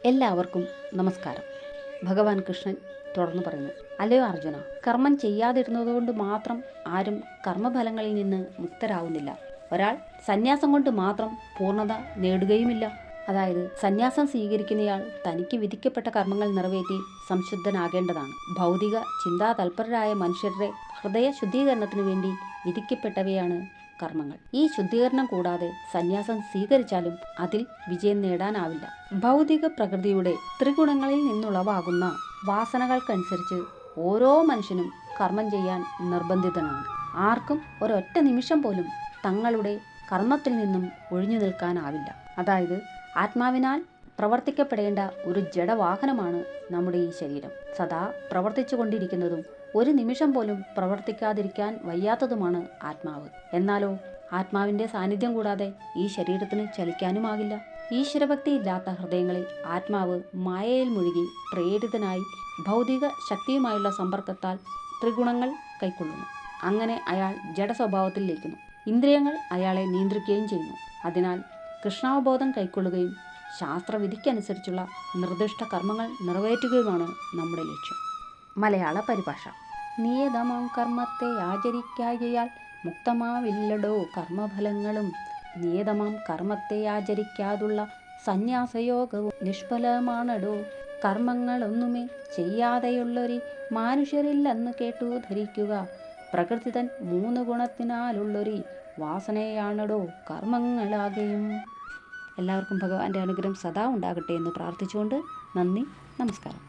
എല്ലാവർക്കും നമസ്കാരം. ഭഗവാൻ കൃഷ്ണൻ തുടർന്ന് പറയുന്നു, അല്ലയോ അർജുന, കർമ്മം ചെയ്യാതിരുന്നതുകൊണ്ട് മാത്രം ആരും കർമ്മഫലങ്ങളിൽ നിന്ന് മുക്തരാവുന്നില്ല. ഒരാൾ സന്യാസം കൊണ്ട് മാത്രം പൂർണ്ണത നേടുകയുമില്ല. അതായത് സന്യാസം സ്വീകരിക്കുന്നയാൾ തനിക്ക് വിധിക്കപ്പെട്ട കർമ്മങ്ങൾ നിറവേറ്റി സംശുദ്ധനാകേണ്ടതാണ്. ഭൗതിക ചിന്താ തൽപരരായ മനുഷ്യരുടെ ഹൃദയ ശുദ്ധീകരണത്തിനു വേണ്ടി വിധിക്കപ്പെട്ടവയാണ് കർമ്മങ്ങൾ. ഈ ശുദ്ധീകരണം കൂടാതെ സന്യാസം സ്വീകരിച്ചാലും അതിൽ വിജയം നേടാനാവില്ല. ഭൗതിക പ്രകൃതിയുടെ ത്രിഗുണങ്ങളിൽ നിന്നുളവാകുന്ന വാസനകൾക്കനുസരിച്ച് ഓരോ മനുഷ്യനും കർമ്മം ചെയ്യാൻ നിർബന്ധിതനാണ്. ആർക്കും ഒരൊറ്റ നിമിഷം പോലും തങ്ങളുടെ കർമ്മത്തിൽ നിന്നും ഒഴിഞ്ഞു നിൽക്കാനാവില്ല. അതായത് ആത്മാവിനാൽ പ്രവർത്തിക്കപ്പെടേണ്ട ഒരു ജഡവാഹനമാണ് നമ്മുടെ ഈ ശരീരം. സദാ പ്രവർത്തിച്ചു കൊണ്ടിരിക്കുന്നതും ഒരു നിമിഷം പോലും പ്രവർത്തിക്കാതിരിക്കാൻ വയ്യാത്തതുമാണ് ആത്മാവ്. എന്നാലോ ആത്മാവിൻ്റെ സാന്നിധ്യം കൂടാതെ ഈ ശരീരത്തിന് ചലിക്കാനുമാകില്ല. ഈശ്വരഭക്തി ഇല്ലാത്ത ഹൃദയങ്ങളിൽ ആത്മാവ് മായയിൽ മുഴുകി പ്രേരിതനായി ഭൗതിക ശക്തിയുമായുള്ള സമ്പർക്കത്താൽ ത്രിഗുണങ്ങൾ കൈക്കൊള്ളുന്നു. അങ്ങനെ അയാൾ ജഡസ്വഭാവത്തിൽ ലയിക്കുന്നു. ഇന്ദ്രിയങ്ങൾ അയാളെ നിയന്ത്രിക്കുകയും ചെയ്യുന്നു. അതിനാൽ കൃഷ്ണാവബോധം കൈക്കൊള്ളുകയും ശാസ്ത്രവിധിക്കനുസരിച്ചുള്ള നിർദ്ദിഷ്ട കർമ്മങ്ങൾ നിറവേറ്റുകയുമാണ് നമ്മുടെ ലക്ഷ്യം. മലയാള പരിഭാഷ. നിയതമാം കർമ്മത്തെ ആചരിക്കായയാൽ മുക്തമാവില്ലടോ കർമ്മഫലങ്ങളും. നിയതമാം കർമ്മത്തെ ആചരിക്കാതുള്ള സന്യാസയോഗവും നിഷ്ഫലമാണടോ. കർമ്മങ്ങളൊന്നുമേ ചെയ്യാതെയുള്ളൊരു മനുഷ്യരില്ലെന്ന് കേട്ടു ധരിക്കുക. പ്രകൃതിതൻ 3 ഗുണത്തിനാലുള്ളൊരു വാസനയാണടോ കർമ്മങ്ങളാകെയും. എല്ലാവർക്കും ഭഗവാന്റെ അനുഗ്രഹം സദാ ഉണ്ടാകട്ടെ എന്ന് പ്രാർത്ഥിച്ചുകൊണ്ട് നന്ദി, നമസ്കാരം.